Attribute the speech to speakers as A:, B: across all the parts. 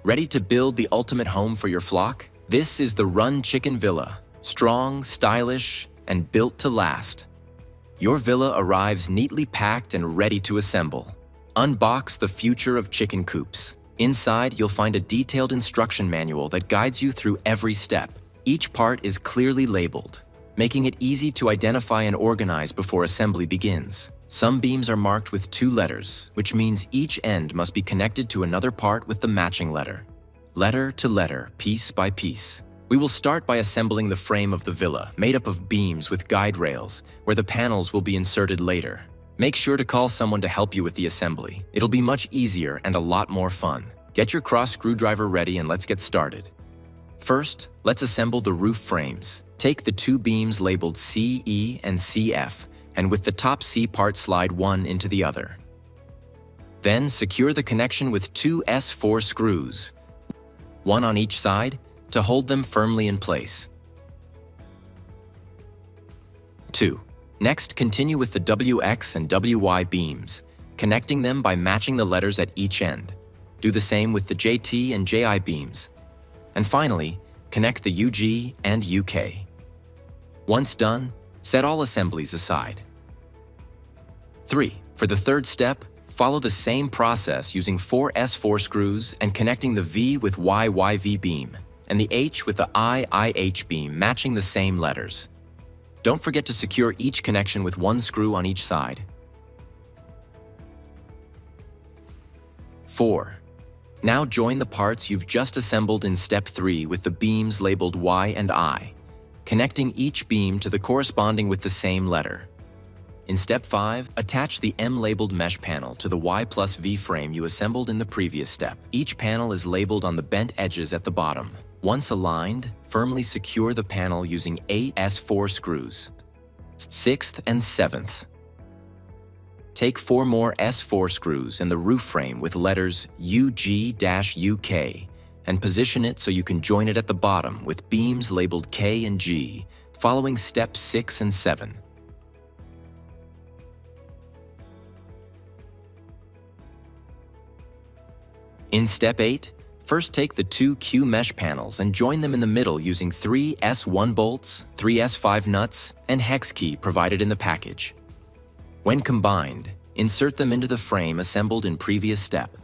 A: Ready to build the ultimate home for your flock? This is the RUN-CHICKEN Villa. Strong, stylish, and built to last. Your villa arrives neatly packed and ready to assemble. Unbox the future of chicken coops. Inside, you'll find a detailed instruction manual that guides you through every step. Each part is clearly labeled, making it easy to identify and organize before assembly begins. Some beams are marked with 2 letters, which means each end must be connected to another part with the matching letter. Letter to letter, piece by piece. We will start by assembling the frame of the villa, made up of beams with guide rails, where the panels will be inserted later. Make sure to call someone to help you with the assembly. It'll be much easier and a lot more fun. Get your cross screwdriver ready and let's get started. First, let's assemble the roof frames. Take the 2 beams labeled CE and CF, and with the top C part slide one into the other. Then secure the connection with 2 S4 screws, one on each side, to hold them firmly in place. 2. Next, continue with the WX and WY beams, connecting them by matching the letters at each end. Do the same with the JT and JI beams. And finally, connect the UG and UK. Once done, set all assemblies aside. 3. For the third step, follow the same process using 4 S4 screws and connecting the V with YYV beam, and the H with the IIH beam matching the same letters. Don't forget to secure each connection with 1 screw on each side. 4. Now join the parts you've just assembled in step 3 with the beams labeled Y and I, connecting each beam to the corresponding with the same letter. In step 5, attach the M-labeled mesh panel to the Y plus V frame you assembled in the previous step. Each panel is labeled on the bent edges at the bottom. Once aligned, firmly secure the panel using 8 S4 screws. 6th and 7th. Take 4 more S4 screws in the roof frame with letters UG-UK and position it so you can join it at the bottom with beams labeled K and G, following steps 6 and 7. In step 8, first take the 2 Q mesh panels and join them in the middle using 3 S1 bolts, 3 S5 nuts, and hex key provided in the package. When combined, insert them into the frame assembled in previous step.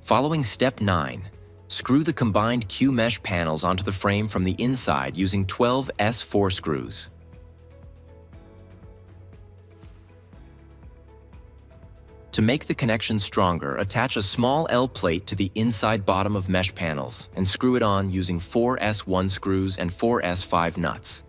A: Following step 9, screw the combined Q mesh panels onto the frame from the inside using 12 S4 screws. To make the connection stronger, attach a small L plate to the inside bottom of mesh panels and screw it on using 4 S1 screws and 4 S5 nuts.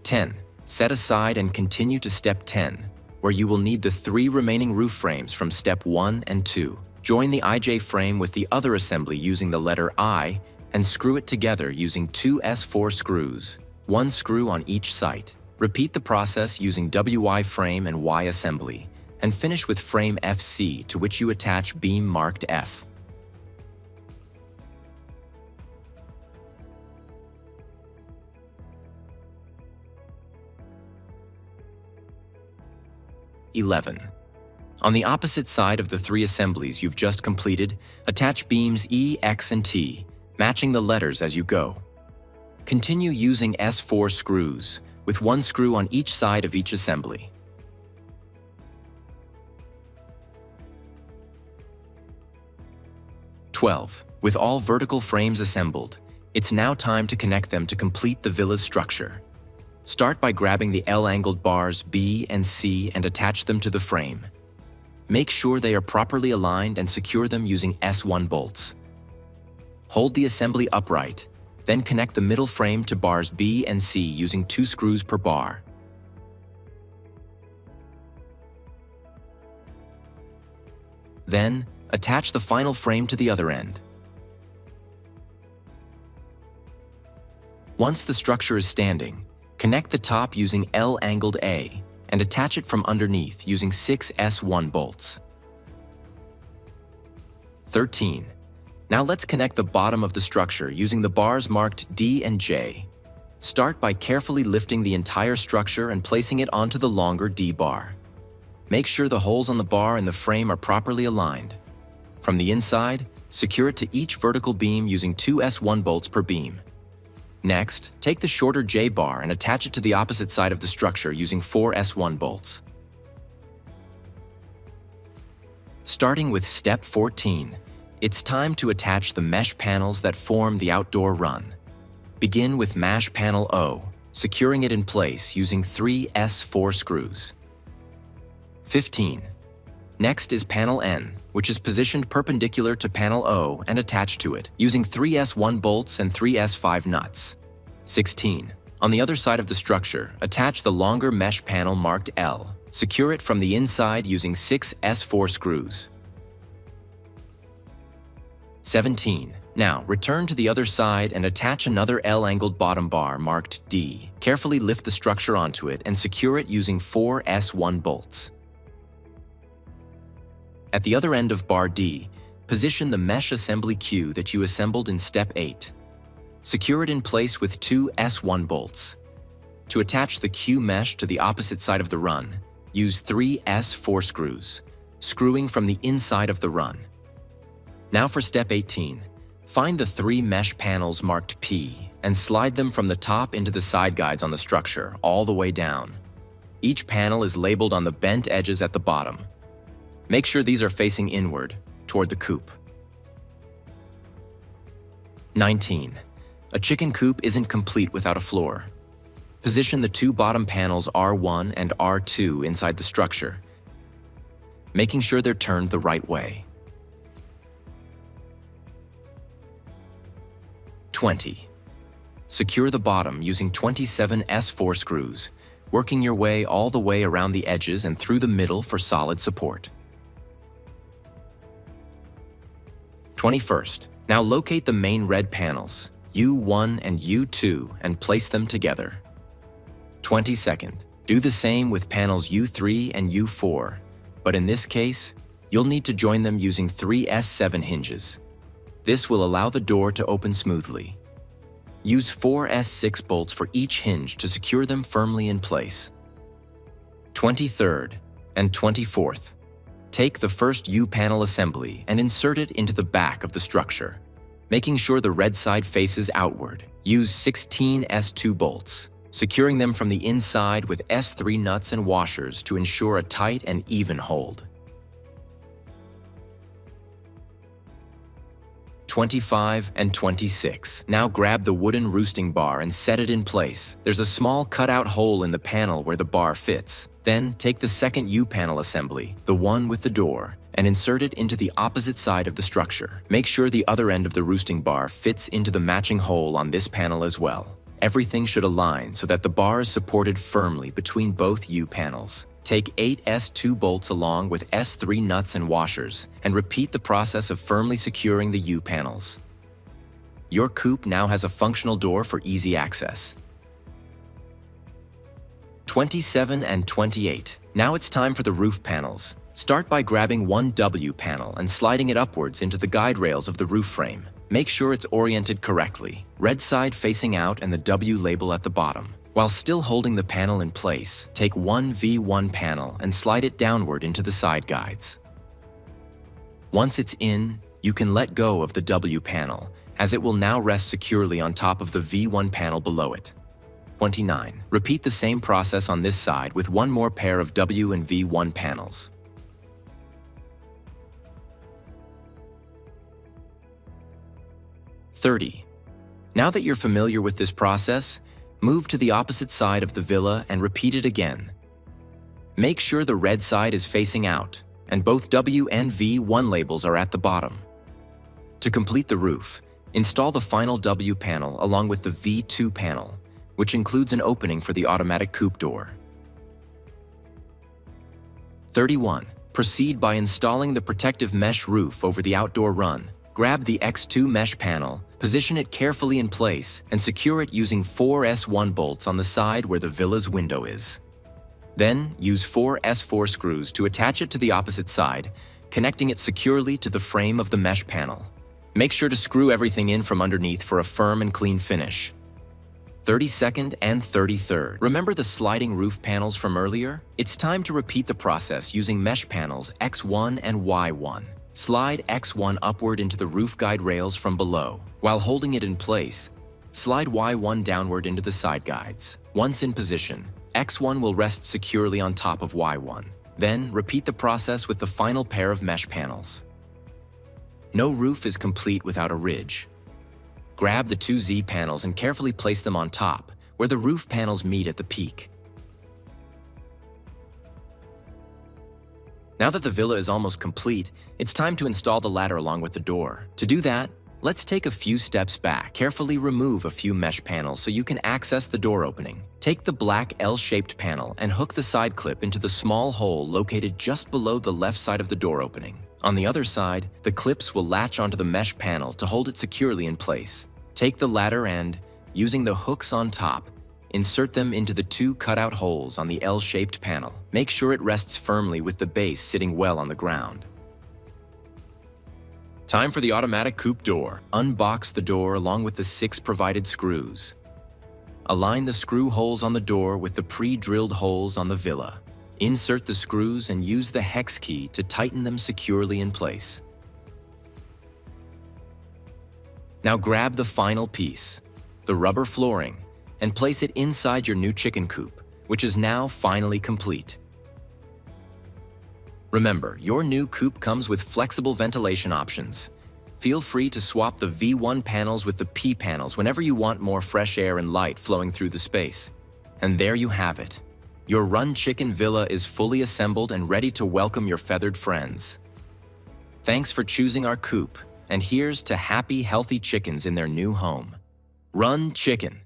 A: 10. Set aside and continue to step 10, where you will need the 3 remaining roof frames from step 1 and 2. Join the IJ frame with the other assembly using the letter I and screw it together using 2 S4 screws, 1 screw on each site. Repeat the process using WY frame and Y assembly, and finish with frame FC to which you attach beam marked F. On the opposite side of the 3 assemblies you've just completed, attach beams E, X, and T, matching the letters as you go. Continue using S4 screws, with 1 screw on each side of each assembly. With all vertical frames assembled, it's now time to connect them to complete the villa's structure. Start by grabbing the L-angled bars B and C and attach them to the frame. Make sure they are properly aligned and secure them using S1 bolts. Hold the assembly upright, then connect the middle frame to bars B and C using 2 screws per bar. Then, attach the final frame to the other end. Once the structure is standing, connect the top using L-angled A and attach it from underneath using 6 S1 bolts. 13. Now let's connect the bottom of the structure using the bars marked D and J. Start by carefully lifting the entire structure and placing it onto the longer D bar. Make sure the holes on the bar and the frame are properly aligned. From the inside, secure it to each vertical beam using 2 S1 bolts per beam. Next, take the shorter J bar and attach it to the opposite side of the structure using 4 S1 bolts. Starting with step 14, it's time to attach the mesh panels that form the outdoor run. Begin with mesh panel O, securing it in place using 3 S4 screws. 15. Next is panel N, which is positioned perpendicular to panel O and attached to it, using 3 S1 bolts and 3 S5 nuts. 16. On the other side of the structure, attach the longer mesh panel marked L. Secure it from the inside using 6 S4 screws. 17. Now, return to the other side and attach another L-angled bottom bar marked D. Carefully lift the structure onto it and secure it using 4 S1 bolts. At the other end of bar D, position the mesh assembly Q that you assembled in step 8. Secure it in place with 2 S1 bolts. To attach the Q mesh to the opposite side of the run, use 3 S4 screws, screwing from the inside of the run. Now for step 18. Find the 3 mesh panels marked P and slide them from the top into the side guides on the structure, all the way down. Each panel is labeled on the bent edges at the bottom. Make sure these are facing inward, toward the coop. 19. A chicken coop isn't complete without a floor. Position the 2 bottom panels R1 and R2 inside the structure, making sure they're turned the right way. 20. Secure the bottom using 27 S4 screws, working your way all the way around the edges and through the middle for solid support. 21st. Now locate the main red panels, U1 and U2, and place them together. 22nd. Do the same with panels U3 and U4, but in this case, you'll need to join them using 3 S7 hinges. This will allow the door to open smoothly. Use 4 S6 bolts for each hinge to secure them firmly in place. 23rd and 24th. Take the first U-panel assembly and insert it into the back of the structure, making sure the red side faces outward. Use 16 S2 bolts, securing them from the inside with S3 nuts and washers to ensure a tight and even hold. 25 and 26. Now grab the wooden roosting bar and set it in place. There's a small cutout hole in the panel where the bar fits. Then take the second U-panel assembly, the one with the door, and insert it into the opposite side of the structure. Make sure the other end of the roosting bar fits into the matching hole on this panel as well. Everything should align so that the bar is supported firmly between both U-panels. Take 8 S2 bolts along with S3 nuts and washers, and repeat the process of firmly securing the U-panels. Your coop now has a functional door for easy access. 27 and 28. Now it's time for the roof panels. Start by grabbing one W panel and sliding it upwards into the guide rails of the roof frame. Make sure it's oriented correctly, red side facing out and the W label at the bottom. While still holding the panel in place, take one V1 panel and slide it downward into the side guides. Once it's in, you can let go of the W panel, as it will now rest securely on top of the V1 panel below it. 29. Repeat the same process on this side with one more pair of W and V1 panels. 30. Now that you're familiar with this process, move to the opposite side of the villa and repeat it again. Make sure the red side is facing out, and both W and V1 labels are at the bottom. To complete the roof, install the final W panel along with the V2 panel, which includes an opening for the automatic coop door. 31. Proceed by installing the protective mesh roof over the outdoor run. Grab the X2 mesh panel, position it carefully in place, and secure it using 4 S1 bolts on the side where the villa's window is. Then, use 4 S4 screws to attach it to the opposite side, connecting it securely to the frame of the mesh panel. Make sure to screw everything in from underneath for a firm and clean finish. 32nd and 33rd. Remember the sliding roof panels from earlier? It's time to repeat the process using mesh panels X1 and Y1. Slide X1 upward into the roof guide rails from below. While holding it in place, slide Y1 downward into the side guides. Once in position, X1 will rest securely on top of Y1. Then, repeat the process with the final pair of mesh panels. No roof is complete without a ridge. Grab the two Z panels and carefully place them on top, where the roof panels meet at the peak. Now that the villa is almost complete, it's time to install the ladder along with the door. To do that, let's take a few steps back. Carefully remove a few mesh panels so you can access the door opening. Take the black L-shaped panel and hook the side clip into the small hole located just below the left side of the door opening. On the other side, the clips will latch onto the mesh panel to hold it securely in place. Take the ladder and, using the hooks on top, insert them into the two cutout holes on the L-shaped panel. Make sure it rests firmly with the base sitting well on the ground. Time for the automatic coupe door. Unbox the door along with the 6 provided screws. Align the screw holes on the door with the pre-drilled holes on the villa. Insert the screws and use the hex key to tighten them securely in place. Now grab the final piece, the rubber flooring, and place it inside your new chicken coop, which is now finally complete. Remember, your new coop comes with flexible ventilation options. Feel free to swap the V1 panels with the P panels whenever you want more fresh air and light flowing through the space. And there you have it. Your RUN-CHICKEN Villa is fully assembled and ready to welcome your feathered friends. Thanks for choosing our coop, and here's to happy, healthy chickens in their new home. RUN-CHICKEN.